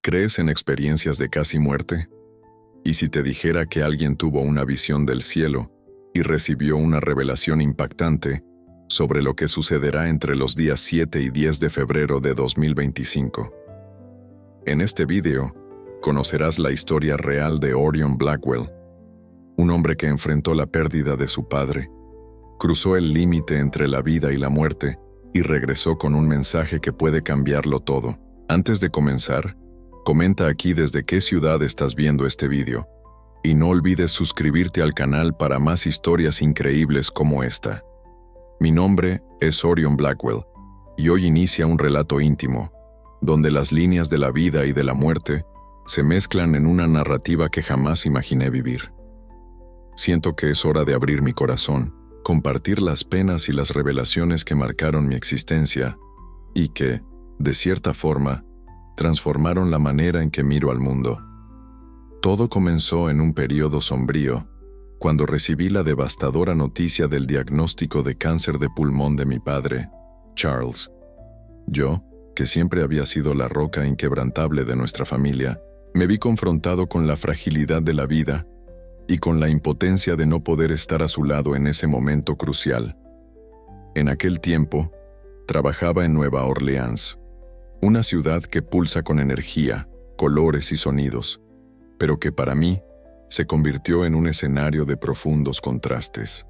¿Crees en experiencias de casi muerte? ¿Y si te dijera que alguien tuvo una visión del cielo y recibió una revelación impactante sobre lo que sucederá entre los días 7 y 10 de febrero de 2025? En este video, conocerás la historia real de Orion Blackwell, un hombre que enfrentó la pérdida de su padre, cruzó el límite entre la vida y la muerte y regresó con un mensaje que puede cambiarlo todo. Antes de comenzar, comenta aquí desde qué ciudad estás viendo este video, y no olvides suscribirte al canal para más historias increíbles como esta. Mi nombre es Orion Blackwell, y hoy inicia un relato íntimo, donde las líneas de la vida y de la muerte se mezclan en una narrativa que jamás imaginé vivir. Siento que es hora de abrir mi corazón, compartir las penas y las revelaciones que marcaron mi existencia, y que, de cierta forma, transformaron la manera en que miro al mundo. Todo comenzó en un periodo sombrío, cuando recibí la devastadora noticia del diagnóstico de cáncer de pulmón de mi padre, Charles. Yo, que siempre había sido la roca inquebrantable de nuestra familia, me vi confrontado con la fragilidad de la vida y con la impotencia de no poder estar a su lado en ese momento crucial. En aquel tiempo, trabajaba en Nueva Orleans, una ciudad que pulsa con energía, colores y sonidos, pero que para mí se convirtió en un escenario de profundos contrastes.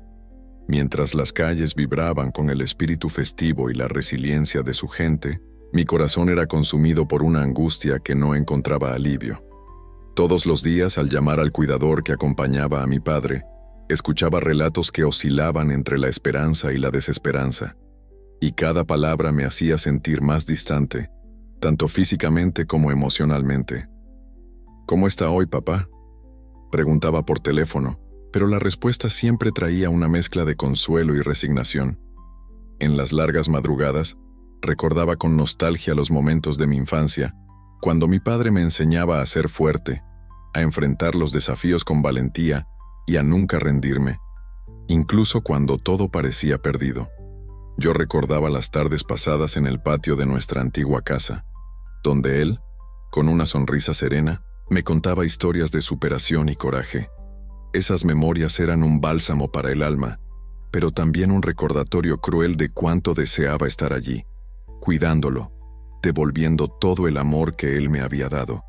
Mientras las calles vibraban con el espíritu festivo y la resiliencia de su gente, mi corazón era consumido por una angustia que no encontraba alivio. Todos los días, al llamar al cuidador que acompañaba a mi padre, escuchaba relatos que oscilaban entre la esperanza y la desesperanza, y cada palabra me hacía sentir más distante, tanto físicamente como emocionalmente. ¿Cómo está hoy, papá?, preguntaba por teléfono, pero la respuesta siempre traía una mezcla de consuelo y resignación. En las largas madrugadas, recordaba con nostalgia los momentos de mi infancia, cuando mi padre me enseñaba a ser fuerte, a enfrentar los desafíos con valentía y a nunca rendirme, incluso cuando todo parecía perdido. Yo recordaba las tardes pasadas en el patio de nuestra antigua casa, donde él, con una sonrisa serena, me contaba historias de superación y coraje. Esas memorias eran un bálsamo para el alma, pero también un recordatorio cruel de cuánto deseaba estar allí, cuidándolo, devolviendo todo el amor que él me había dado.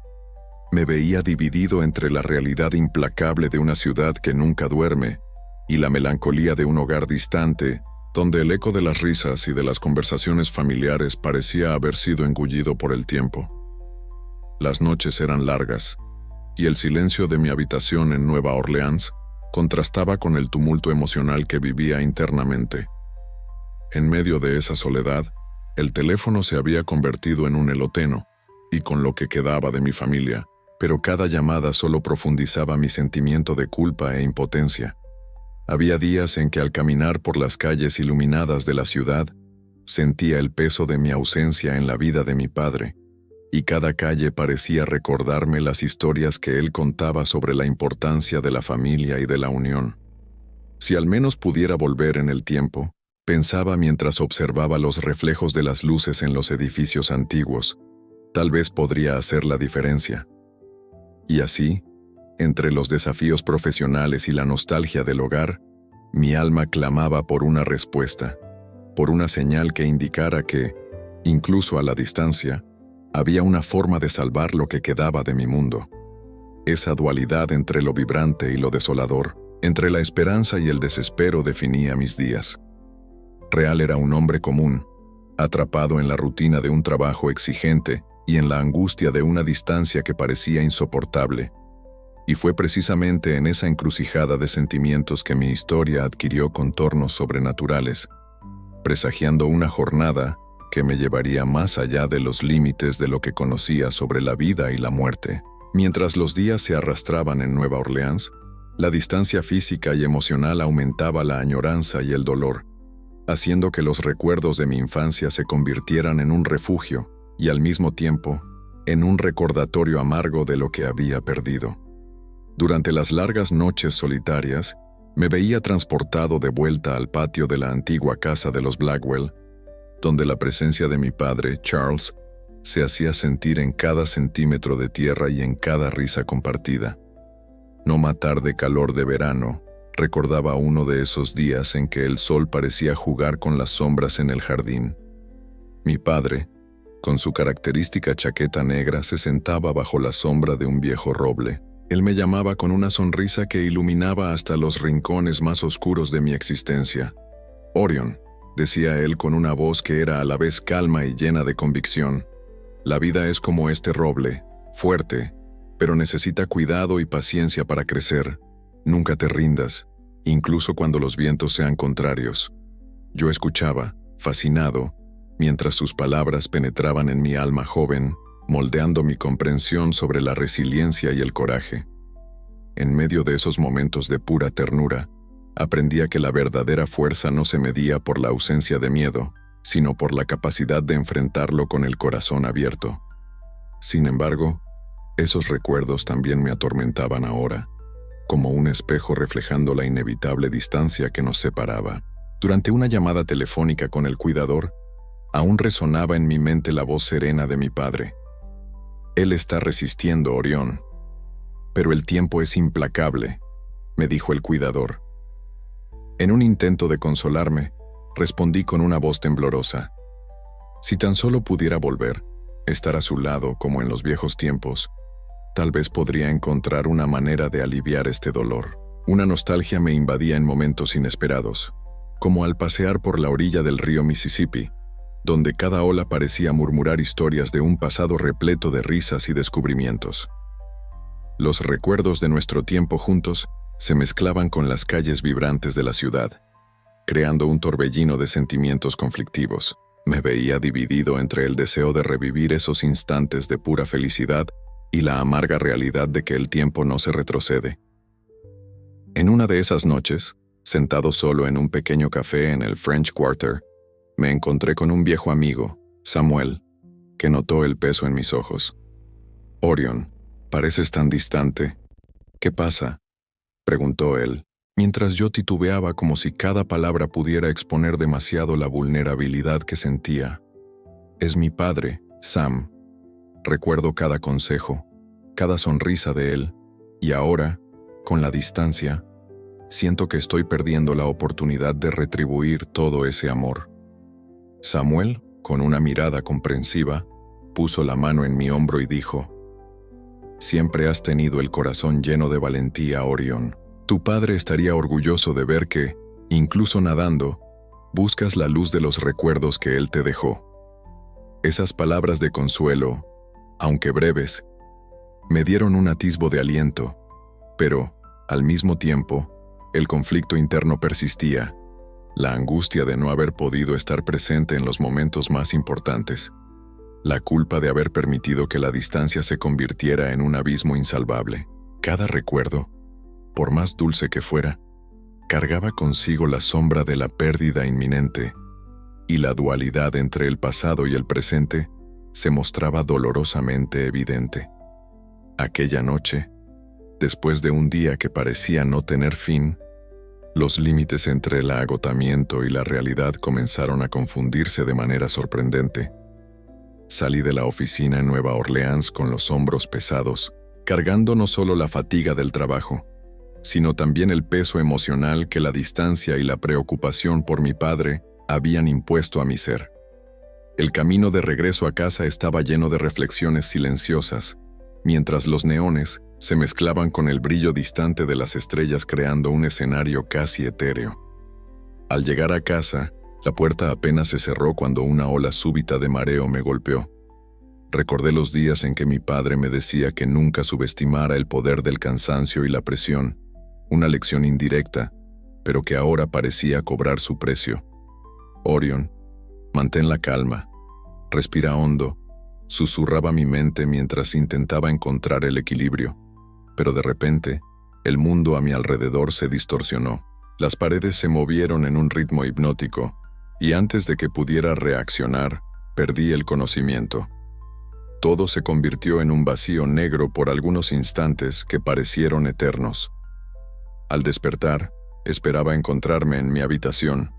Me veía dividido entre la realidad implacable de una ciudad que nunca duerme y la melancolía de un hogar distante, donde el eco de las risas y de las conversaciones familiares parecía haber sido engullido por el tiempo. Las noches eran largas, y el silencio de mi habitación en Nueva Orleans contrastaba con el tumulto emocional que vivía internamente. En medio de esa soledad, el teléfono se había convertido en un eloteno, y con lo que quedaba de mi familia, pero cada llamada solo profundizaba mi sentimiento de culpa e impotencia. Había días en que al caminar por las calles iluminadas de la ciudad, sentía el peso de mi ausencia en la vida de mi padre, y cada calle parecía recordarme las historias que él contaba sobre la importancia de la familia y de la unión. Si al menos pudiera volver en el tiempo, pensaba mientras observaba los reflejos de las luces en los edificios antiguos, tal vez podría hacer la diferencia. Y así, entre los desafíos profesionales y la nostalgia del hogar, mi alma clamaba por una respuesta, por una señal que indicara que, incluso a la distancia, había una forma de salvar lo que quedaba de mi mundo. Esa dualidad entre lo vibrante y lo desolador, entre la esperanza y el desespero definía mis días. Real era un hombre común, atrapado en la rutina de un trabajo exigente y en la angustia de una distancia que parecía insoportable. Y fue precisamente en esa encrucijada de sentimientos que mi historia adquirió contornos sobrenaturales, presagiando una jornada que me llevaría más allá de los límites de lo que conocía sobre la vida y la muerte. Mientras los días se arrastraban en Nueva Orleans, la distancia física y emocional aumentaba la añoranza y el dolor, haciendo que los recuerdos de mi infancia se convirtieran en un refugio y al mismo tiempo en un recordatorio amargo de lo que había perdido. Durante las largas noches solitarias, me veía transportado de vuelta al patio de la antigua casa de los Blackwell, donde la presencia de mi padre, Charles, se hacía sentir en cada centímetro de tierra y en cada risa compartida. No matar de calor de verano, recordaba uno de esos días en que el sol parecía jugar con las sombras en el jardín. Mi padre, con su característica chaqueta negra, se sentaba bajo la sombra de un viejo roble. Él me llamaba con una sonrisa que iluminaba hasta los rincones más oscuros de mi existencia. «Orion», decía él con una voz que era a la vez calma y llena de convicción. «La vida es como este roble, fuerte, pero necesita cuidado y paciencia para crecer. Nunca te rindas, incluso cuando los vientos sean contrarios». Yo escuchaba, fascinado, mientras sus palabras penetraban en mi alma joven, moldeando mi comprensión sobre la resiliencia y el coraje. En medio de esos momentos de pura ternura, aprendía que la verdadera fuerza no se medía por la ausencia de miedo, sino por la capacidad de enfrentarlo con el corazón abierto. Sin embargo, esos recuerdos también me atormentaban ahora, como un espejo reflejando la inevitable distancia que nos separaba. Durante una llamada telefónica con el cuidador, aún resonaba en mi mente la voz serena de mi padre. «Él está resistiendo, Orión. Pero el tiempo es implacable», me dijo el cuidador. En un intento de consolarme, respondí con una voz temblorosa. Si tan solo pudiera volver, estar a su lado como en los viejos tiempos, tal vez podría encontrar una manera de aliviar este dolor. Una nostalgia me invadía en momentos inesperados, como al pasear por la orilla del río Mississippi, donde cada ola parecía murmurar historias de un pasado repleto de risas y descubrimientos. Los recuerdos de nuestro tiempo juntos se mezclaban con las calles vibrantes de la ciudad, creando un torbellino de sentimientos conflictivos. Me veía dividido entre el deseo de revivir esos instantes de pura felicidad y la amarga realidad de que el tiempo no se retrocede. En una de esas noches, sentado solo en un pequeño café en el French Quarter, me encontré con un viejo amigo, Samuel, que notó el peso en mis ojos. «Orion, pareces tan distante. ¿Qué pasa?», preguntó él, mientras yo titubeaba como si cada palabra pudiera exponer demasiado la vulnerabilidad que sentía. «Es mi padre, Sam. Recuerdo cada consejo, cada sonrisa de él, y ahora, con la distancia, siento que estoy perdiendo la oportunidad de retribuir todo ese amor». Samuel, con una mirada comprensiva, puso la mano en mi hombro y dijo: «Siempre has tenido el corazón lleno de valentía, Orión. Tu padre estaría orgulloso de ver que, incluso nadando, buscas la luz de los recuerdos que él te dejó». Esas palabras de consuelo, aunque breves, me dieron un atisbo de aliento, pero, al mismo tiempo, el conflicto interno persistía. La angustia de no haber podido estar presente en los momentos más importantes. La culpa de haber permitido que la distancia se convirtiera en un abismo insalvable. Cada recuerdo, por más dulce que fuera, cargaba consigo la sombra de la pérdida inminente, y la dualidad entre el pasado y el presente se mostraba dolorosamente evidente. Aquella noche, después de un día que parecía no tener fin, los límites entre el agotamiento y la realidad comenzaron a confundirse de manera sorprendente. Salí de la oficina en Nueva Orleans con los hombros pesados, cargando no solo la fatiga del trabajo, sino también el peso emocional que la distancia y la preocupación por mi padre habían impuesto a mi ser. El camino de regreso a casa estaba lleno de reflexiones silenciosas, mientras los neones se mezclaban con el brillo distante de las estrellas creando un escenario casi etéreo. Al llegar a casa, la puerta apenas se cerró cuando una ola súbita de mareo me golpeó. Recordé los días en que mi padre me decía que nunca subestimara el poder del cansancio y la presión, una lección indirecta, pero que ahora parecía cobrar su precio. «Orion, mantén la calma, respira hondo», susurraba mi mente mientras intentaba encontrar el equilibrio. Pero de repente, el mundo a mi alrededor se distorsionó. Las paredes se movieron en un ritmo hipnótico, y antes de que pudiera reaccionar, perdí el conocimiento. Todo se convirtió en un vacío negro por algunos instantes que parecieron eternos. Al despertar, esperaba encontrarme en mi habitación,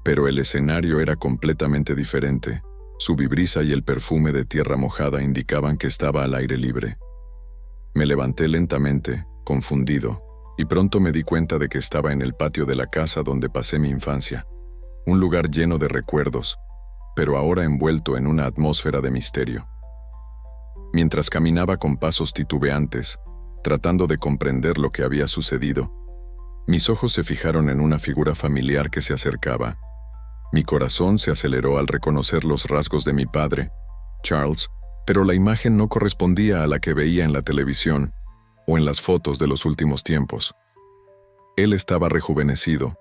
pero el escenario era completamente diferente. Su brisa y el perfume de tierra mojada indicaban que estaba al aire libre. Me levanté lentamente, confundido, y pronto me di cuenta de que estaba en el patio de la casa donde pasé mi infancia, un lugar lleno de recuerdos, pero ahora envuelto en una atmósfera de misterio. Mientras caminaba con pasos titubeantes, tratando de comprender lo que había sucedido, mis ojos se fijaron en una figura familiar que se acercaba. Mi corazón se aceleró al reconocer los rasgos de mi padre, Charles, pero la imagen no correspondía a la que veía en la televisión o en las fotos de los últimos tiempos. Él estaba rejuvenecido,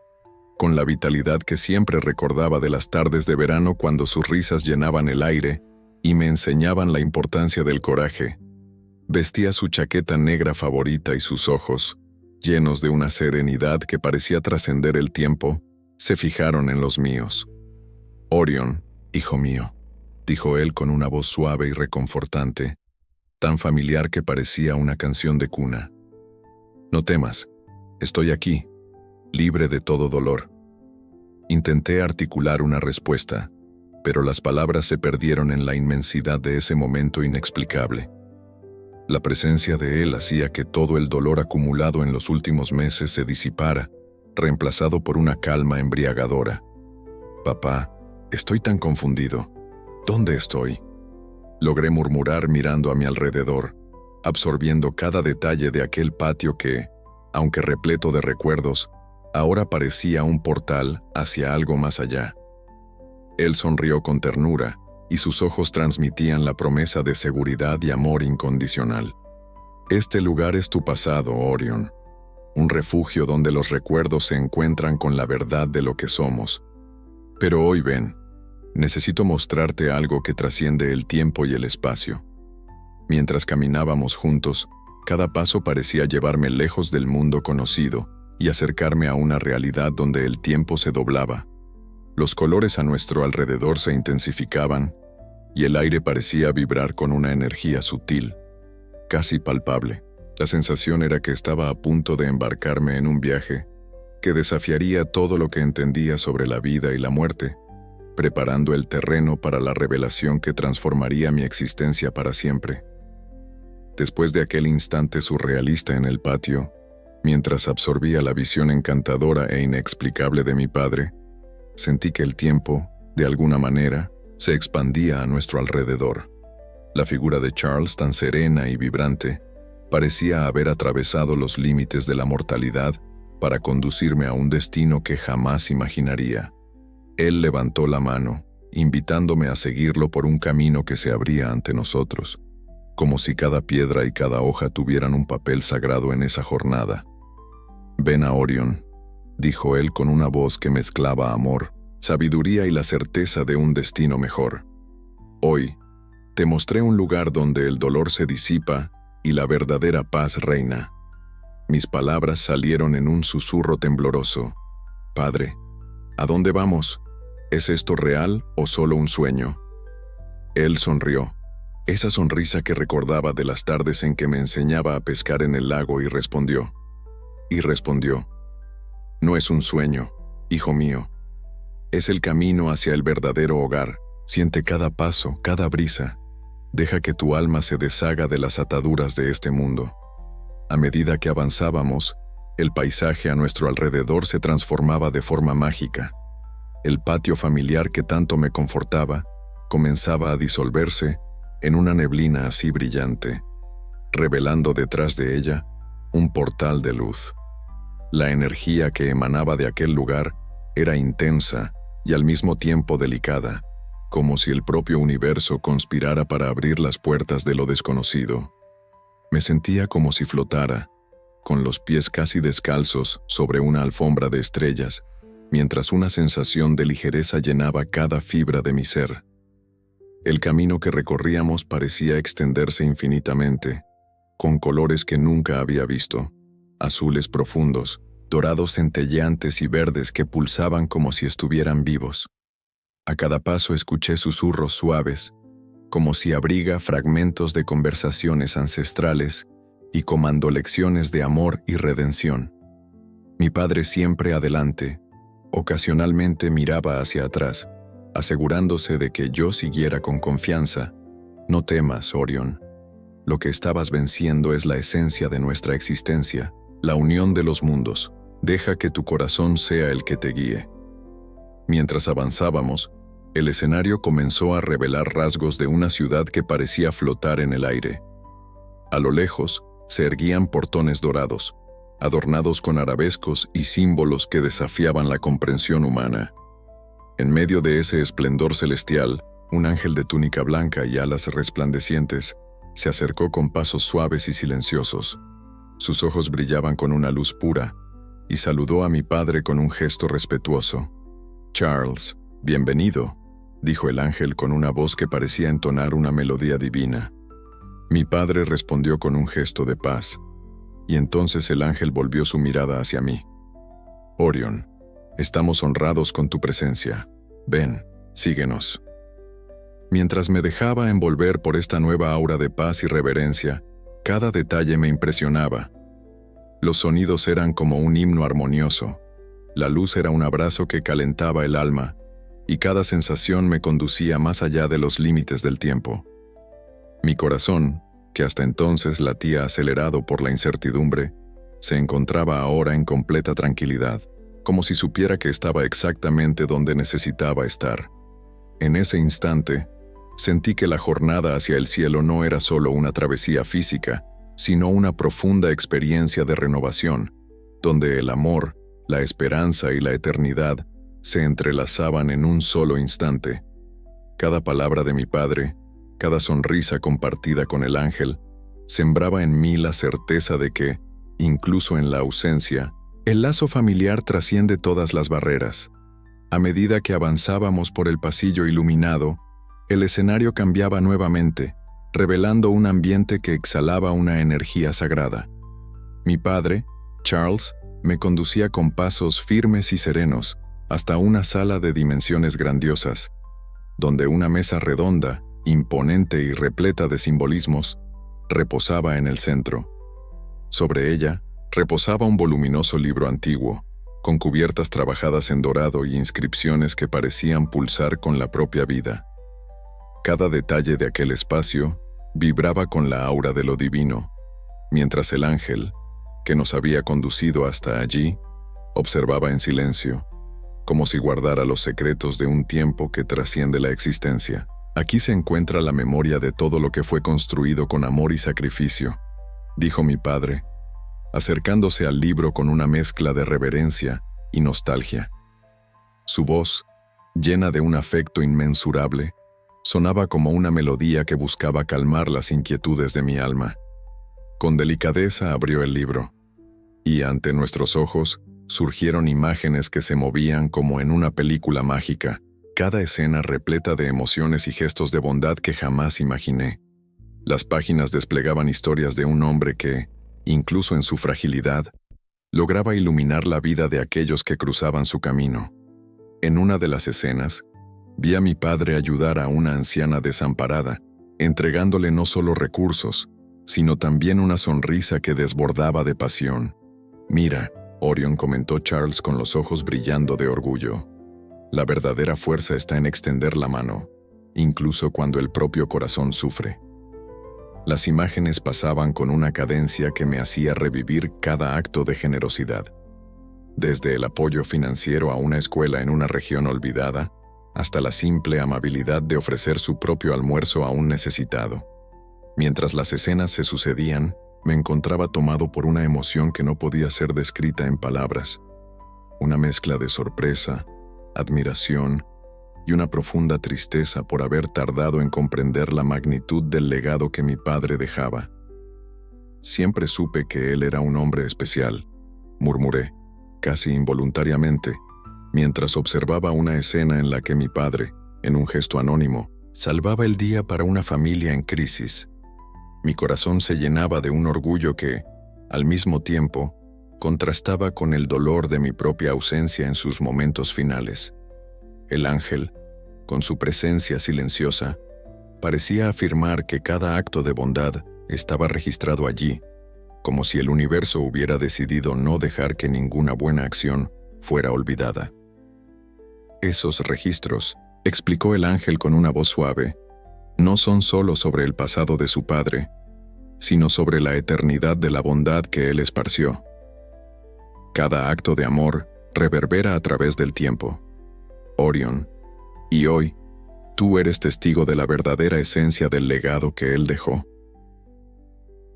con la vitalidad que siempre recordaba de las tardes de verano cuando sus risas llenaban el aire y me enseñaban la importancia del coraje. Vestía su chaqueta negra favorita y sus ojos, llenos de una serenidad que parecía trascender el tiempo, se fijaron en los míos. «Orion, hijo mío», dijo él con una voz suave y reconfortante, tan familiar que parecía una canción de cuna. «No temas, estoy aquí, libre de todo dolor». Intenté articular una respuesta, pero las palabras se perdieron en la inmensidad de ese momento inexplicable. La presencia de él hacía que todo el dolor acumulado en los últimos meses se disipara, reemplazado por una calma embriagadora. «Papá, estoy tan confundido. ¿Dónde estoy?», logré murmurar mirando a mi alrededor, absorbiendo cada detalle de aquel patio que, aunque repleto de recuerdos, ahora parecía un portal hacia algo más allá. Él sonrió con ternura, y sus ojos transmitían la promesa de seguridad y amor incondicional. «Este lugar es tu pasado, Orion. Un refugio donde los recuerdos se encuentran con la verdad de lo que somos. Pero hoy ven, necesito mostrarte algo que trasciende el tiempo y el espacio». Mientras caminábamos juntos, cada paso parecía llevarme lejos del mundo conocido y acercarme a una realidad donde el tiempo se doblaba. Los colores a nuestro alrededor se intensificaban y el aire parecía vibrar con una energía sutil, casi palpable. La sensación era que estaba a punto de embarcarme en un viaje que desafiaría todo lo que entendía sobre la vida y la muerte, preparando el terreno para la revelación que transformaría mi existencia para siempre. Después de aquel instante surrealista en el patio, mientras absorbía la visión encantadora e inexplicable de mi padre, sentí que el tiempo, de alguna manera, se expandía a nuestro alrededor. La figura de Charles, tan serena y vibrante, parecía haber atravesado los límites de la mortalidad para conducirme a un destino que jamás imaginaría. Él levantó la mano, invitándome a seguirlo por un camino que se abría ante nosotros, como si cada piedra y cada hoja tuvieran un papel sagrado en esa jornada. «Ven a Orion», dijo él con una voz que mezclaba amor, sabiduría y la certeza de un destino mejor. «Hoy, te mostré un lugar donde el dolor se disipa y la verdadera paz reina». Mis palabras salieron en un susurro tembloroso. «Padre, ¿a dónde vamos? ¿Es esto real o solo un sueño?». Él sonrió, esa sonrisa que recordaba de las tardes en que me enseñaba a pescar en el lago, y respondió, «No es un sueño, hijo mío. Es el camino hacia el verdadero hogar. Siente cada paso, cada brisa. Deja que tu alma se deshaga de las ataduras de este mundo». A medida que avanzábamos, el paisaje a nuestro alrededor se transformaba de forma mágica. El patio familiar que tanto me confortaba comenzaba a disolverse en una neblina así brillante, revelando detrás de ella un portal de luz. La energía que emanaba de aquel lugar era intensa y al mismo tiempo delicada, como si el propio universo conspirara para abrir las puertas de lo desconocido. Me sentía como si flotara, con los pies casi descalzos sobre una alfombra de estrellas, mientras una sensación de ligereza llenaba cada fibra de mi ser. El camino que recorríamos parecía extenderse infinitamente, con colores que nunca había visto, azules profundos, dorados centelleantes y verdes que pulsaban como si estuvieran vivos. A cada paso escuché susurros suaves, como si abriga fragmentos de conversaciones ancestrales y comando lecciones de amor y redención. Mi padre siempre adelante, ocasionalmente miraba hacia atrás, asegurándose de que yo siguiera con confianza. No temas, Orion. Lo que estabas venciendo es la esencia de nuestra existencia, la unión de los mundos. Deja que tu corazón sea el que te guíe. Mientras avanzábamos, el escenario comenzó a revelar rasgos de una ciudad que parecía flotar en el aire. A lo lejos, se erguían portones dorados, adornados con arabescos y símbolos que desafiaban la comprensión humana. En medio de ese esplendor celestial, un ángel de túnica blanca y alas resplandecientes se acercó con pasos suaves y silenciosos. Sus ojos brillaban con una luz pura, y saludó a mi padre con un gesto respetuoso. «Charles, bienvenido», dijo el ángel con una voz que parecía entonar una melodía divina. Mi padre respondió con un gesto de paz, y entonces el ángel volvió su mirada hacia mí. «Orion, estamos honrados con tu presencia. Ven, síguenos». Mientras me dejaba envolver por esta nueva aura de paz y reverencia, cada detalle me impresionaba. Los sonidos eran como un himno armonioso, la luz era un abrazo que calentaba el alma, y cada sensación me conducía más allá de los límites del tiempo. Mi corazón, que hasta entonces latía acelerado por la incertidumbre, se encontraba ahora en completa tranquilidad, como si supiera que estaba exactamente donde necesitaba estar. En ese instante, sentí que la jornada hacia el cielo no era solo una travesía física, sino una profunda experiencia de renovación, donde el amor, la esperanza y la eternidad se entrelazaban en un solo instante. Cada palabra de mi padre, cada sonrisa compartida con el ángel, sembraba en mí la certeza de que, incluso en la ausencia, el lazo familiar trasciende todas las barreras. A medida que avanzábamos por el pasillo iluminado, el escenario cambiaba nuevamente, revelando un ambiente que exhalaba una energía sagrada. Mi padre, Charles, me conducía con pasos firmes y serenos hasta una sala de dimensiones grandiosas, donde una mesa redonda, imponente y repleta de simbolismos, reposaba en el centro. Sobre ella, reposaba un voluminoso libro antiguo, con cubiertas trabajadas en dorado y inscripciones que parecían pulsar con la propia vida. Cada detalle de aquel espacio vibraba con la aura de lo divino, mientras el ángel, que nos había conducido hasta allí, observaba en silencio, como si guardara los secretos de un tiempo que trasciende la existencia. Aquí se encuentra la memoria de todo lo que fue construido con amor y sacrificio, dijo mi padre, acercándose al libro con una mezcla de reverencia y nostalgia. Su voz, llena de un afecto inmensurable, sonaba como una melodía que buscaba calmar las inquietudes de mi alma. Con delicadeza abrió el libro, y ante nuestros ojos surgieron imágenes que se movían como en una película mágica, cada escena repleta de emociones y gestos de bondad que jamás imaginé. Las páginas desplegaban historias de un hombre que, incluso en su fragilidad, lograba iluminar la vida de aquellos que cruzaban su camino. En una de las escenas, vi a mi padre ayudar a una anciana desamparada, entregándole no solo recursos, sino también una sonrisa que desbordaba de pasión. «Mira», Orion comentó Charles con los ojos brillando de orgullo. «La verdadera fuerza está en extender la mano, incluso cuando el propio corazón sufre». Las imágenes pasaban con una cadencia que me hacía revivir cada acto de generosidad. Desde el apoyo financiero a una escuela en una región olvidada, hasta la simple amabilidad de ofrecer su propio almuerzo a un necesitado. Mientras las escenas se sucedían, me encontraba tomado por una emoción que no podía ser descrita en palabras. Una mezcla de sorpresa, admiración y una profunda tristeza por haber tardado en comprender la magnitud del legado que mi padre dejaba. «Siempre supe que él era un hombre especial», murmuré, casi involuntariamente, mientras observaba una escena en la que mi padre, en un gesto anónimo, salvaba el día para una familia en crisis. Mi corazón se llenaba de un orgullo que, al mismo tiempo, contrastaba con el dolor de mi propia ausencia en sus momentos finales. El ángel, con su presencia silenciosa, parecía afirmar que cada acto de bondad estaba registrado allí, como si el universo hubiera decidido no dejar que ninguna buena acción fuera olvidada. Esos registros explicó el ángel con una voz suave, no son solo sobre el pasado de su padre, sino sobre la eternidad de la bondad que él esparció. Cada acto de amor reverbera a través del tiempo. Orion, y hoy, tú eres testigo de la verdadera esencia del legado que él dejó.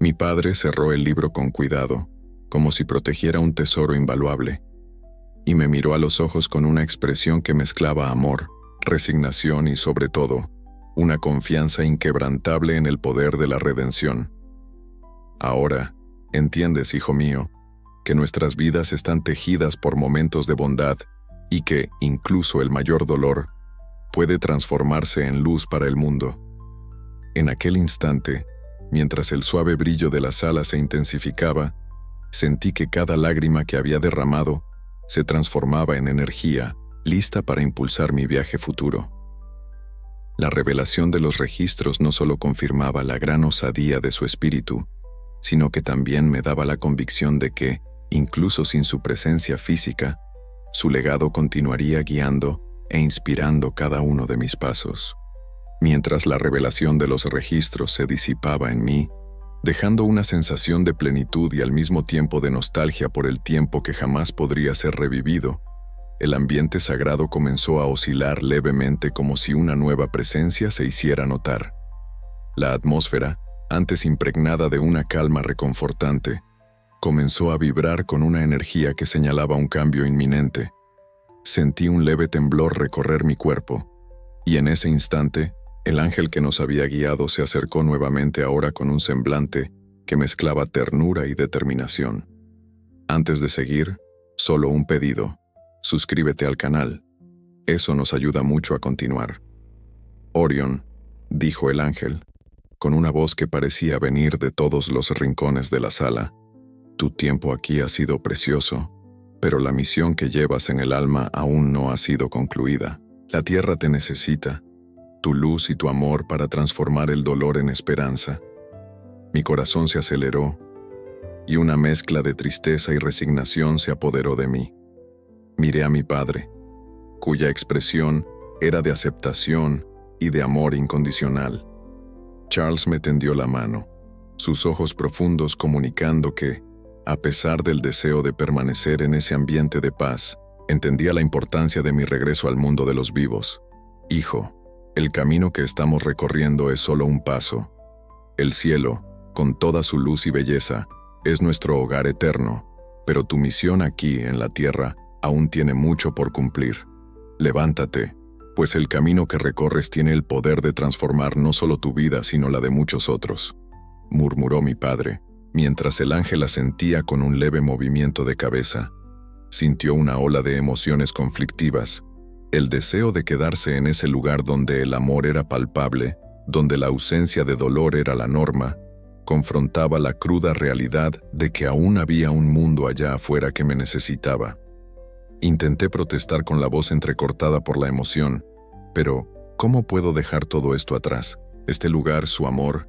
Mi padre cerró el libro con cuidado, como si protegiera un tesoro invaluable, y me miró a los ojos con una expresión que mezclaba amor, resignación y, sobre todo, una confianza inquebrantable en el poder de la redención. Ahora, entiendes, hijo mío, que nuestras vidas están tejidas por momentos de bondad y que, incluso el mayor dolor, puede transformarse en luz para el mundo. En aquel instante, mientras el suave brillo de la sala se intensificaba, sentí que cada lágrima que había derramado se transformaba en energía, lista para impulsar mi viaje futuro. La revelación de los registros no solo confirmaba la gran osadía de su espíritu, sino que también me daba la convicción de que, incluso sin su presencia física, su legado continuaría guiando e inspirando cada uno de mis pasos. Mientras la revelación de los registros se disipaba en mí, dejando una sensación de plenitud y al mismo tiempo de nostalgia por el tiempo que jamás podría ser revivido, el ambiente sagrado comenzó a oscilar levemente como si una nueva presencia se hiciera notar. La atmósfera, antes impregnada de una calma reconfortante, comenzó a vibrar con una energía que señalaba un cambio inminente. Sentí un leve temblor recorrer mi cuerpo, y en ese instante, el ángel que nos había guiado se acercó nuevamente ahora con un semblante que mezclaba ternura y determinación. Antes de seguir, solo un pedido: suscríbete al canal. Eso nos ayuda mucho a continuar. Orion, dijo el ángel, con una voz que parecía venir de todos los rincones de la sala, tu tiempo aquí ha sido precioso, pero la misión que llevas en el alma aún no ha sido concluida. La tierra te necesita, tu luz y tu amor para transformar el dolor en esperanza. Mi corazón se aceleró, y una mezcla de tristeza y resignación se apoderó de mí. Miré a mi padre, cuya expresión era de aceptación y de amor incondicional. Charles me tendió la mano, sus ojos profundos comunicando que, a pesar del deseo de permanecer en ese ambiente de paz, entendía la importancia de mi regreso al mundo de los vivos. Hijo, el camino que estamos recorriendo es solo un paso. El cielo, con toda su luz y belleza, es nuestro hogar eterno, pero tu misión aquí, en la tierra, aún tiene mucho por cumplir. Levántate, pues el camino que recorres tiene el poder de transformar no solo tu vida, sino la de muchos otros, murmuró mi padre, mientras el ángel asentía con un leve movimiento de cabeza. Sintió una ola de emociones conflictivas, el deseo de quedarse en ese lugar donde el amor era palpable, donde la ausencia de dolor era la norma, confrontaba la cruda realidad de que aún había un mundo allá afuera que me necesitaba. Intenté protestar con la voz entrecortada por la emoción, pero ¿cómo puedo dejar todo esto atrás? Este lugar, su amor,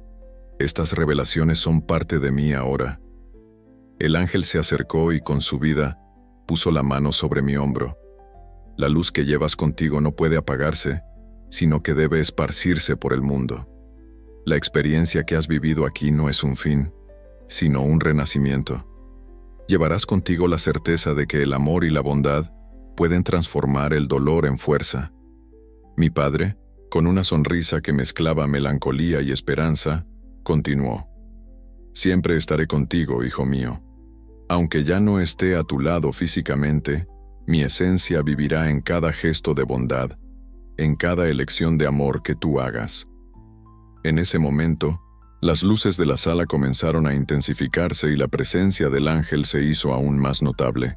estas revelaciones son parte de mí ahora. El ángel se acercó y con su vida puso la mano sobre mi hombro. La luz que llevas contigo no puede apagarse, sino que debe esparcirse por el mundo. La experiencia que has vivido aquí no es un fin, sino un renacimiento. Llevarás contigo la certeza de que el amor y la bondad pueden transformar el dolor en fuerza. Mi padre, con una sonrisa que mezclaba melancolía y esperanza, continuó: siempre estaré contigo, hijo mío. Aunque ya no esté a tu lado físicamente, mi esencia vivirá en cada gesto de bondad, en cada elección de amor que tú hagas. En ese momento, las luces de la sala comenzaron a intensificarse y la presencia del ángel se hizo aún más notable.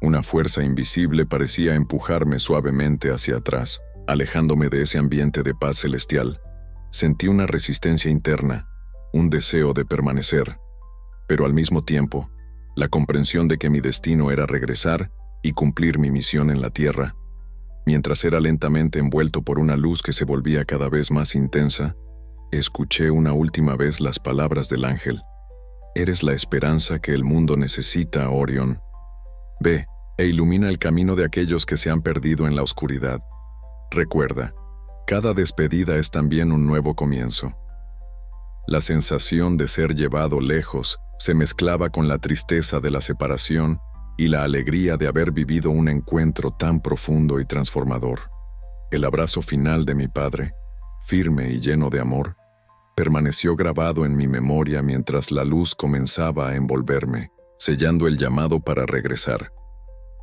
Una fuerza invisible parecía empujarme suavemente hacia atrás, alejándome de ese ambiente de paz celestial. Sentí una resistencia interna, un deseo de permanecer, pero al mismo tiempo, la comprensión de que mi destino era regresar y cumplir mi misión en la tierra. Mientras era lentamente envuelto por una luz que se volvía cada vez más intensa, escuché una última vez las palabras del ángel. Eres la esperanza que el mundo necesita, Orion. Ve e ilumina el camino de aquellos que se han perdido en la oscuridad. Recuerda, cada despedida es también un nuevo comienzo. La sensación de ser llevado lejos se mezclaba con la tristeza de la separación y la alegría de haber vivido un encuentro tan profundo y transformador. El abrazo final de mi padre, firme y lleno de amor, permaneció grabado en mi memoria mientras la luz comenzaba a envolverme, sellando el llamado para regresar.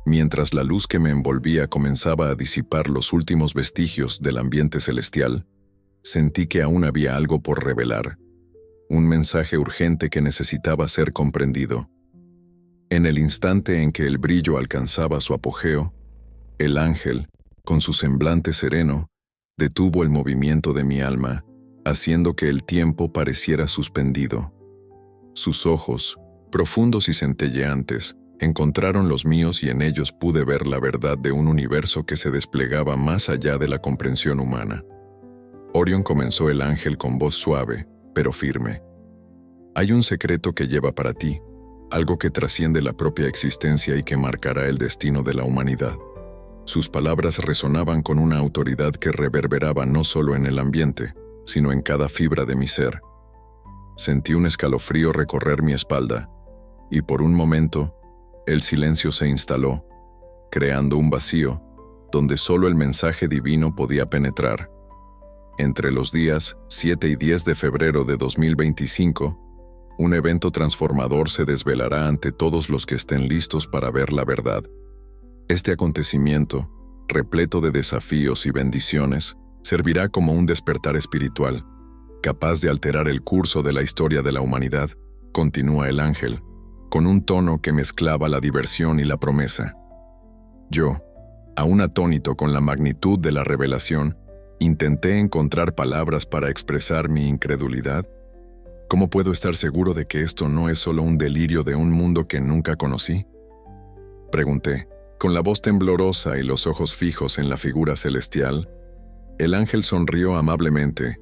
Mientras la luz que me envolvía comenzaba a disipar los últimos vestigios del ambiente celestial, sentí que aún había algo por revelar, un mensaje urgente que necesitaba ser comprendido. En el instante en que el brillo alcanzaba su apogeo, el ángel, con su semblante sereno, detuvo el movimiento de mi alma, haciendo que el tiempo pareciera suspendido. Sus ojos, profundos y centelleantes, encontraron los míos y en ellos pude ver la verdad de un universo que se desplegaba más allá de la comprensión humana. Orión, comenzó el ángel con voz suave, pero firme. Hay un secreto que lleva para ti, algo que trasciende la propia existencia y que marcará el destino de la humanidad. Sus palabras resonaban con una autoridad que reverberaba no solo en el ambiente, sino en cada fibra de mi ser. Sentí un escalofrío recorrer mi espalda, y por un momento, el silencio se instaló, creando un vacío, donde solo el mensaje divino podía penetrar. Entre los días 7 y 10 de febrero de 2025, un evento transformador se desvelará ante todos los que estén listos para ver la verdad. Este acontecimiento, repleto de desafíos y bendiciones, servirá como un despertar espiritual, capaz de alterar el curso de la historia de la humanidad, continúa el ángel, con un tono que mezclaba la diversión y la promesa. Yo, aún atónito con la magnitud de la revelación, intenté encontrar palabras para expresar mi incredulidad. ¿Cómo puedo estar seguro de que esto no es solo un delirio de un mundo que nunca conocí? Pregunté, con la voz temblorosa y los ojos fijos en la figura celestial. El ángel sonrió amablemente,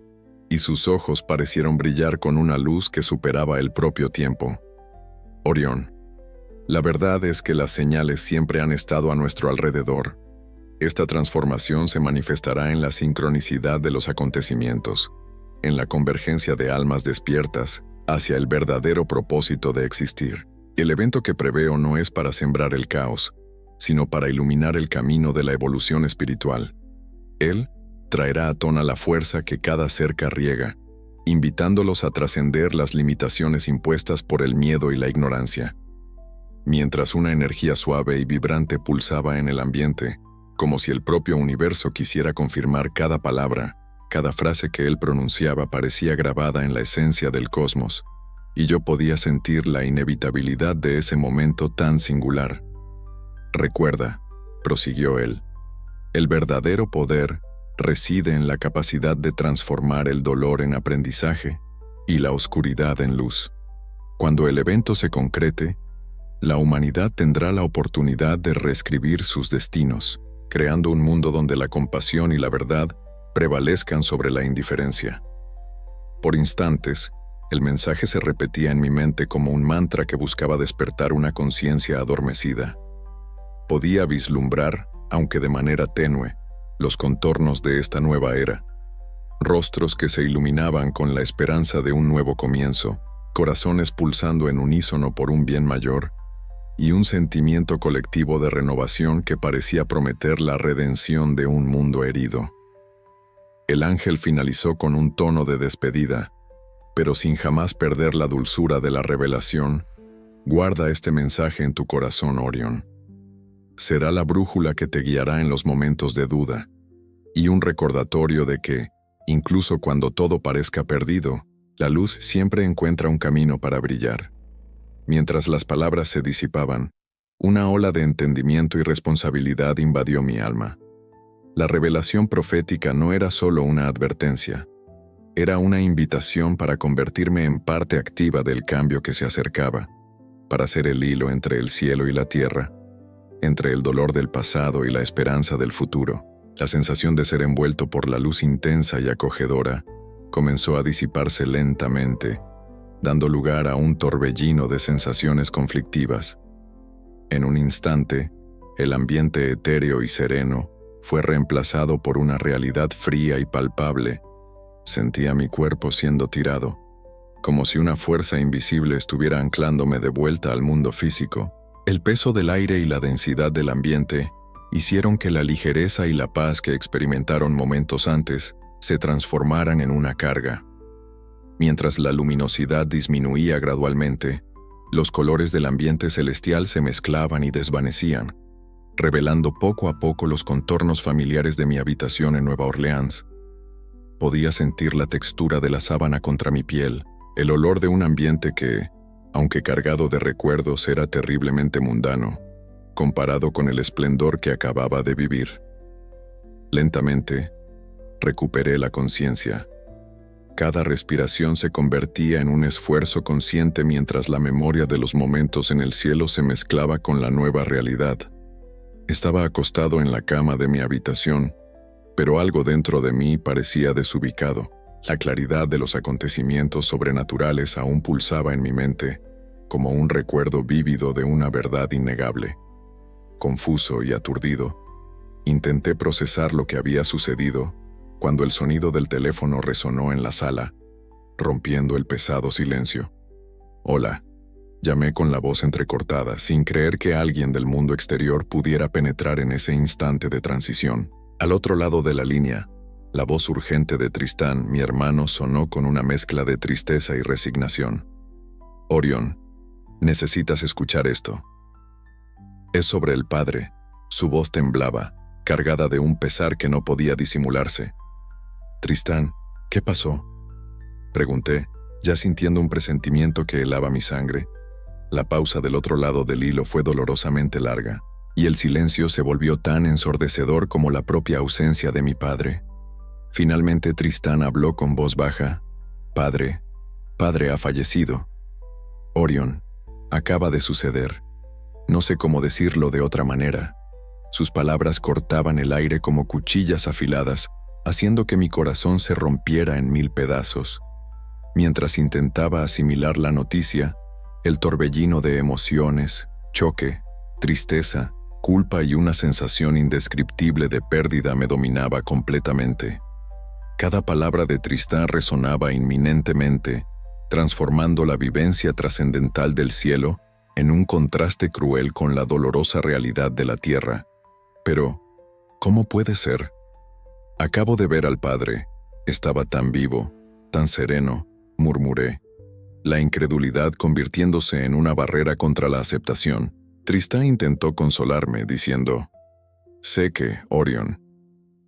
y sus ojos parecieron brillar con una luz que superaba el propio tiempo. Orión, la verdad es que las señales siempre han estado a nuestro alrededor. Esta transformación se manifestará en la sincronicidad de los acontecimientos, en la convergencia de almas despiertas hacia el verdadero propósito de existir. El evento que preveo no es para sembrar el caos, sino para iluminar el camino de la evolución espiritual. Él traerá a tona la fuerza que cada ser carriega, invitándolos a trascender las limitaciones impuestas por el miedo y la ignorancia. Mientras una energía suave y vibrante pulsaba en el ambiente, como si el propio universo quisiera confirmar cada palabra, cada frase que él pronunciaba parecía grabada en la esencia del cosmos, y yo podía sentir la inevitabilidad de ese momento tan singular. Recuerda, prosiguió él, el verdadero poder reside en la capacidad de transformar el dolor en aprendizaje y la oscuridad en luz. Cuando el evento se concrete, la humanidad tendrá la oportunidad de reescribir sus destinos, creando un mundo donde la compasión y la verdad prevalezcan sobre la indiferencia. Por instantes, el mensaje se repetía en mi mente como un mantra que buscaba despertar una conciencia adormecida. Podía vislumbrar, aunque de manera tenue, los contornos de esta nueva era, rostros que se iluminaban con la esperanza de un nuevo comienzo, corazones pulsando en unísono por un bien mayor, y un sentimiento colectivo de renovación que parecía prometer la redención de un mundo herido. El ángel finalizó con un tono de despedida, pero sin jamás perder la dulzura de la revelación. Guarda este mensaje en tu corazón, Orión. Será la brújula que te guiará en los momentos de duda, y un recordatorio de que, incluso cuando todo parezca perdido, la luz siempre encuentra un camino para brillar. Mientras las palabras se disipaban, una ola de entendimiento y responsabilidad invadió mi alma. La revelación profética no era solo una advertencia, era una invitación para convertirme en parte activa del cambio que se acercaba, para ser el hilo entre el cielo y la tierra, entre el dolor del pasado y la esperanza del futuro. La sensación de ser envuelto por la luz intensa y acogedora comenzó a disiparse lentamente, dando lugar a un torbellino de sensaciones conflictivas. En un instante, el ambiente etéreo y sereno fue reemplazado por una realidad fría y palpable. Sentía mi cuerpo siendo tirado, como si una fuerza invisible estuviera anclándome de vuelta al mundo físico. El peso del aire y la densidad del ambiente hicieron que la ligereza y la paz que experimentaron momentos antes se transformaran en una carga. Mientras la luminosidad disminuía gradualmente, los colores del ambiente celestial se mezclaban y desvanecían, revelando poco a poco los contornos familiares de mi habitación en Nueva Orleans. Podía sentir la textura de la sábana contra mi piel, el olor de un ambiente que, aunque cargado de recuerdos, era terriblemente mundano, comparado con el esplendor que acababa de vivir. Lentamente, recuperé la conciencia. Cada respiración se convertía en un esfuerzo consciente mientras la memoria de los momentos en el cielo se mezclaba con la nueva realidad. Estaba acostado en la cama de mi habitación, pero algo dentro de mí parecía desubicado. La claridad de los acontecimientos sobrenaturales aún pulsaba en mi mente, como un recuerdo vívido de una verdad innegable. Confuso y aturdido, intenté procesar lo que había sucedido cuando el sonido del teléfono resonó en la sala, rompiendo el pesado silencio. «Hola», llamé con la voz entrecortada, sin creer que alguien del mundo exterior pudiera penetrar en ese instante de transición. Al otro lado de la línea, la voz urgente de Tristán, mi hermano, sonó con una mezcla de tristeza y resignación. «Orion, necesitas escuchar esto. Es sobre el padre». Su voz temblaba, cargada de un pesar que no podía disimularse. «Tristán, ¿qué pasó?», pregunté, ya sintiendo un presentimiento que helaba mi sangre. La pausa del otro lado del hilo fue dolorosamente larga, y el silencio se volvió tan ensordecedor como la propia ausencia de mi padre. Finalmente Tristán habló con voz baja. «Padre ha fallecido. Orion, acaba de suceder. No sé cómo decirlo de otra manera». Sus palabras cortaban el aire como cuchillas afiladas, haciendo que mi corazón se rompiera en 1000 pedazos. Mientras intentaba asimilar la noticia, el torbellino de emociones, choque, tristeza, culpa y una sensación indescriptible de pérdida me dominaba completamente. Cada palabra de Tristán resonaba inminentemente, transformando la vivencia trascendental del cielo en un contraste cruel con la dolorosa realidad de la tierra. Pero, ¿cómo puede ser? Acabo de ver al padre. Estaba tan vivo, tan sereno, murmuré, la incredulidad convirtiéndose en una barrera contra la aceptación. Tristán intentó consolarme, diciendo, «Sé que, Orion,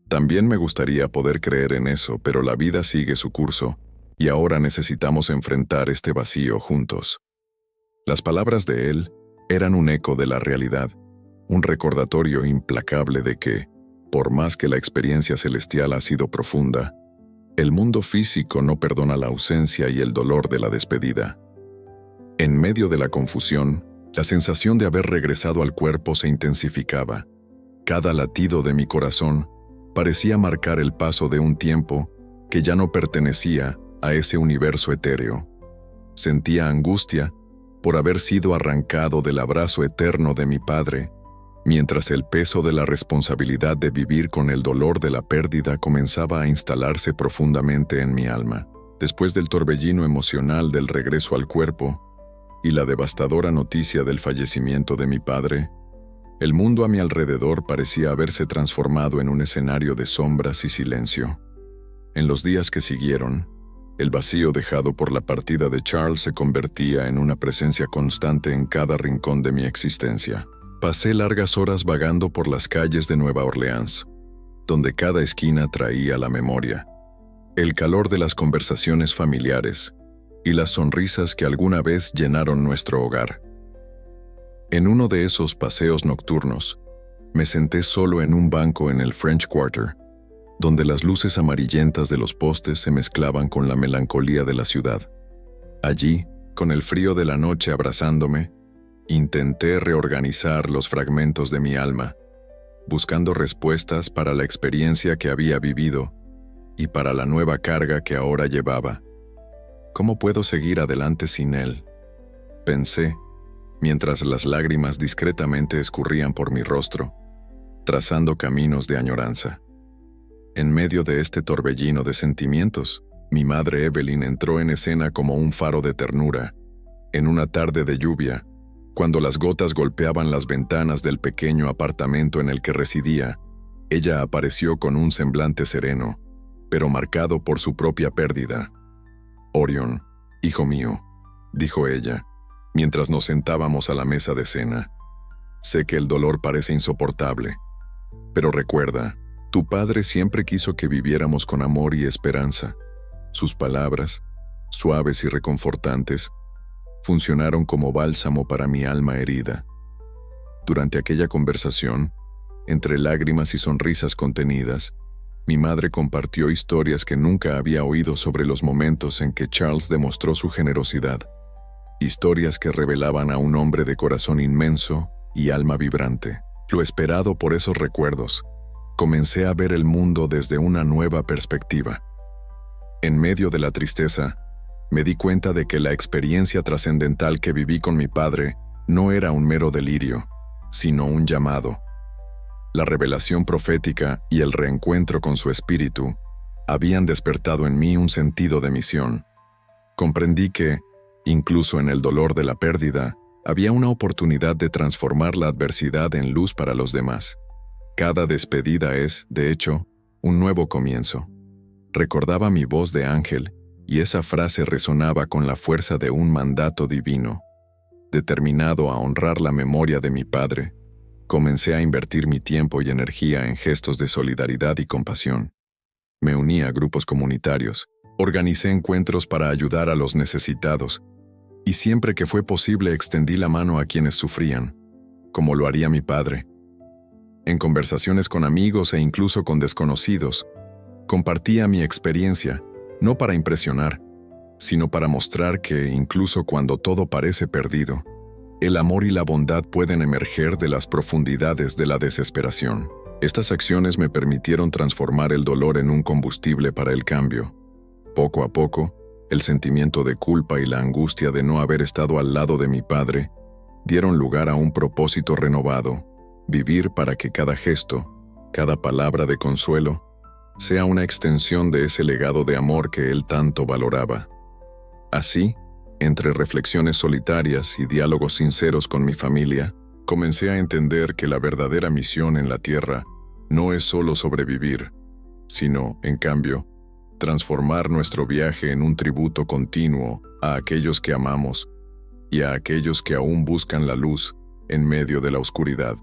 también me gustaría poder creer en eso, pero la vida sigue su curso, y ahora necesitamos enfrentar este vacío juntos». Las palabras de él eran un eco de la realidad, un recordatorio implacable de que, por más que la experiencia celestial ha sido profunda, el mundo físico no perdona la ausencia y el dolor de la despedida. En medio de la confusión, la sensación de haber regresado al cuerpo se intensificaba. Cada latido de mi corazón parecía marcar el paso de un tiempo que ya no pertenecía a ese universo etéreo. Sentía angustia por haber sido arrancado del abrazo eterno de mi padre, mientras el peso de la responsabilidad de vivir con el dolor de la pérdida comenzaba a instalarse profundamente en mi alma. Después del torbellino emocional del regreso al cuerpo y la devastadora noticia del fallecimiento de mi padre, el mundo a mi alrededor parecía haberse transformado en un escenario de sombras y silencio. En los días que siguieron, el vacío dejado por la partida de Charles se convertía en una presencia constante en cada rincón de mi existencia. Pasé largas horas vagando por las calles de Nueva Orleans, donde cada esquina traía la memoria, el calor de las conversaciones familiares y las sonrisas que alguna vez llenaron nuestro hogar. En uno de esos paseos nocturnos, me senté solo en un banco en el French Quarter, donde las luces amarillentas de los postes se mezclaban con la melancolía de la ciudad. Allí, con el frío de la noche abrazándome, intenté reorganizar los fragmentos de mi alma, buscando respuestas para la experiencia que había vivido y para la nueva carga que ahora llevaba. ¿Cómo puedo seguir adelante sin él?, pensé, mientras las lágrimas discretamente escurrían por mi rostro. trazando caminos de añoranza. En medio de este torbellino de sentimientos, mi madre Evelyn entró en escena como un faro de ternura. En una tarde de lluvia, cuando las gotas golpeaban las ventanas del pequeño apartamento en el que residía, ella apareció con un semblante sereno, pero marcado por su propia pérdida. «Orion, hijo mío», dijo ella, mientras nos sentábamos a la mesa de cena. «Sé que el dolor parece insoportable, pero recuerda, tu padre siempre quiso que viviéramos con amor y esperanza». Sus palabras, suaves y reconfortantes, funcionaron como bálsamo para mi alma herida. Durante aquella conversación, entre lágrimas y sonrisas contenidas, mi madre compartió historias que nunca había oído sobre los momentos en que Charles demostró su generosidad. Historias que revelaban a un hombre de corazón inmenso y alma vibrante. Lo esperado por esos recuerdos, comencé a ver el mundo desde una nueva perspectiva. En medio de la tristeza, me di cuenta de que la experiencia trascendental que viví con mi padre no era un mero delirio, sino un llamado. La revelación profética y el reencuentro con su espíritu habían despertado en mí un sentido de misión. Comprendí que, incluso en el dolor de la pérdida, había una oportunidad de transformar la adversidad en luz para los demás. Cada despedida es, de hecho, un nuevo comienzo. Recordaba mi voz de ángel, y esa frase resonaba con la fuerza de un mandato divino. Determinado a honrar la memoria de mi padre, comencé a invertir mi tiempo y energía en gestos de solidaridad y compasión. Me uní a grupos comunitarios, organicé encuentros para ayudar a los necesitados, y siempre que fue posible extendí la mano a quienes sufrían, como lo haría mi padre. En conversaciones con amigos e incluso con desconocidos, compartía mi experiencia, no para impresionar, sino para mostrar que, incluso cuando todo parece perdido, el amor y la bondad pueden emerger de las profundidades de la desesperación. Estas acciones me permitieron transformar el dolor en un combustible para el cambio. Poco a poco, el sentimiento de culpa y la angustia de no haber estado al lado de mi padre dieron lugar a un propósito renovado: vivir para que cada gesto, cada palabra de consuelo, sea una extensión de ese legado de amor que él tanto valoraba. Así, entre reflexiones solitarias y diálogos sinceros con mi familia, comencé a entender que la verdadera misión en la tierra no es solo sobrevivir, sino, en cambio, transformar nuestro viaje en un tributo continuo a aquellos que amamos y a aquellos que aún buscan la luz en medio de la oscuridad.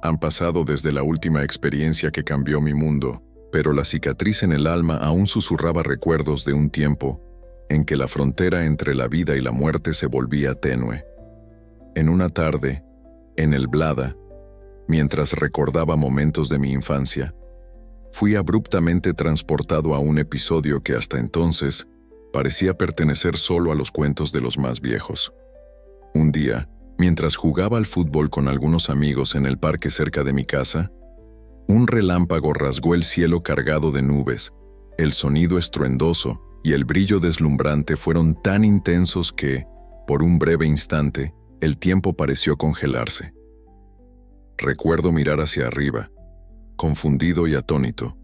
Han pasado desde la última experiencia que cambió mi mundo, pero la cicatriz en el alma aún susurraba recuerdos de un tiempo en que la frontera entre la vida y la muerte se volvía tenue. En una tarde, en el Blada, mientras recordaba momentos de mi infancia, fui abruptamente transportado a un episodio que hasta entonces parecía pertenecer solo a los cuentos de los más viejos. Un día, mientras jugaba al fútbol con algunos amigos en el parque cerca de mi casa, un relámpago rasgó el cielo cargado de nubes. El sonido estruendoso y el brillo deslumbrante fueron tan intensos que, por un breve instante, el tiempo pareció congelarse. Recuerdo mirar hacia arriba, confundido y atónito,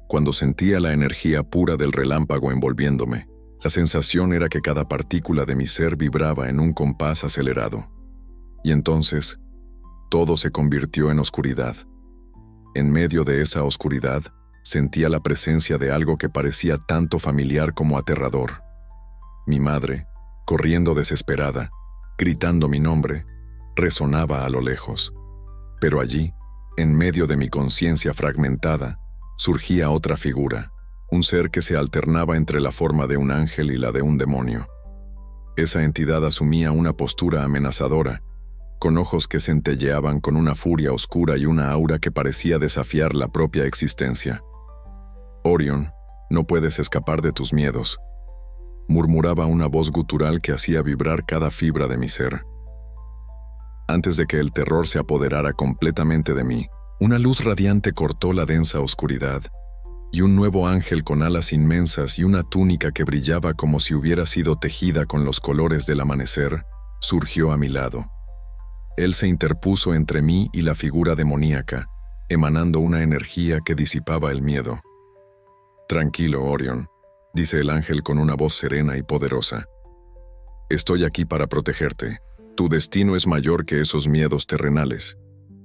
cuando sentía la energía pura del relámpago envolviéndome. La sensación era que cada partícula de mi ser vibraba en un compás acelerado. Y entonces, todo se convirtió en oscuridad. En medio de esa oscuridad, sentía la presencia de algo que parecía tanto familiar como aterrador. Mi madre, corriendo desesperada, gritando mi nombre, resonaba a lo lejos. Pero allí, en medio de mi conciencia fragmentada, surgía otra figura, un ser que se alternaba entre la forma de un ángel y la de un demonio. Esa entidad asumía una postura amenazadora, con ojos que centelleaban con una furia oscura y una aura que parecía desafiar la propia existencia. «Orion, no puedes escapar de tus miedos», murmuraba una voz gutural que hacía vibrar cada fibra de mi ser. Antes de que el terror se apoderara completamente de mí, una luz radiante cortó la densa oscuridad, y un nuevo ángel con alas inmensas y una túnica que brillaba como si hubiera sido tejida con los colores del amanecer, surgió a mi lado. Él se interpuso entre mí y la figura demoníaca, emanando una energía que disipaba el miedo. «Tranquilo, Orion», dice el ángel con una voz serena y poderosa. «Estoy aquí para protegerte. Tu destino es mayor que esos miedos terrenales».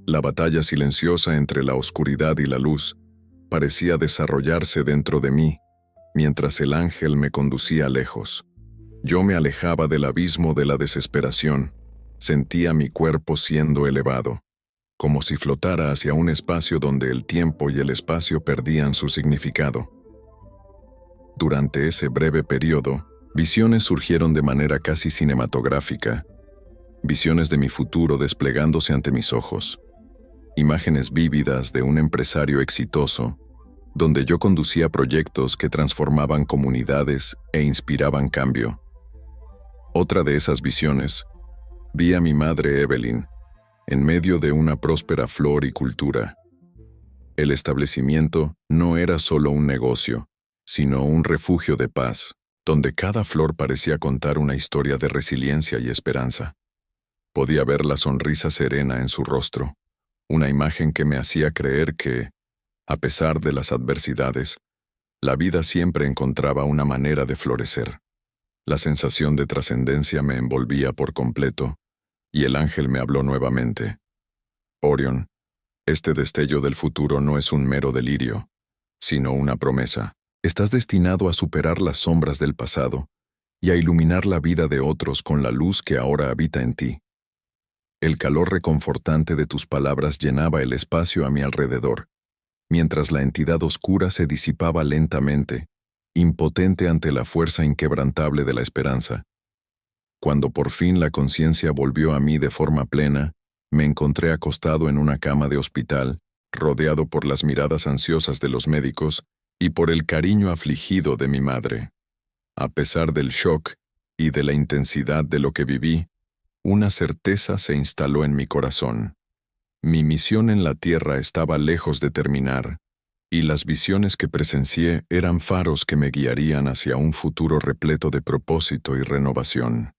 La batalla silenciosa entre la oscuridad y la luz parecía desarrollarse dentro de mí, mientras el ángel me conducía lejos. Yo me alejaba del abismo de la desesperación, sentía mi cuerpo siendo elevado, como si flotara hacia un espacio donde el tiempo y el espacio perdían su significado. Durante ese breve periodo, visiones surgieron de manera casi cinematográfica, visiones de mi futuro desplegándose ante mis ojos, imágenes vívidas de un empresario exitoso, donde yo conducía proyectos que transformaban comunidades e inspiraban cambio. Otra de esas visiones, vi a mi madre Evelyn, en medio de una próspera floricultura. El establecimiento no era solo un negocio, sino un refugio de paz, donde cada flor parecía contar una historia de resiliencia y esperanza. Podía ver la sonrisa serena en su rostro, una imagen que me hacía creer que, a pesar de las adversidades, la vida siempre encontraba una manera de florecer. La sensación de trascendencia me envolvía por completo, y el ángel me habló nuevamente. «Orion, este destello del futuro no es un mero delirio, sino una promesa. Estás destinado a superar las sombras del pasado y a iluminar la vida de otros con la luz que ahora habita en ti». El calor reconfortante de tus palabras llenaba el espacio a mi alrededor, mientras la entidad oscura se disipaba lentamente, impotente ante la fuerza inquebrantable de la esperanza. Cuando por fin la conciencia volvió a mí de forma plena, me encontré acostado en una cama de hospital, rodeado por las miradas ansiosas de los médicos y por el cariño afligido de mi madre. A pesar del shock y de la intensidad de lo que viví, una certeza se instaló en mi corazón. Mi misión en la tierra estaba lejos de terminar, y las visiones que presencié eran faros que me guiarían hacia un futuro repleto de propósito y renovación.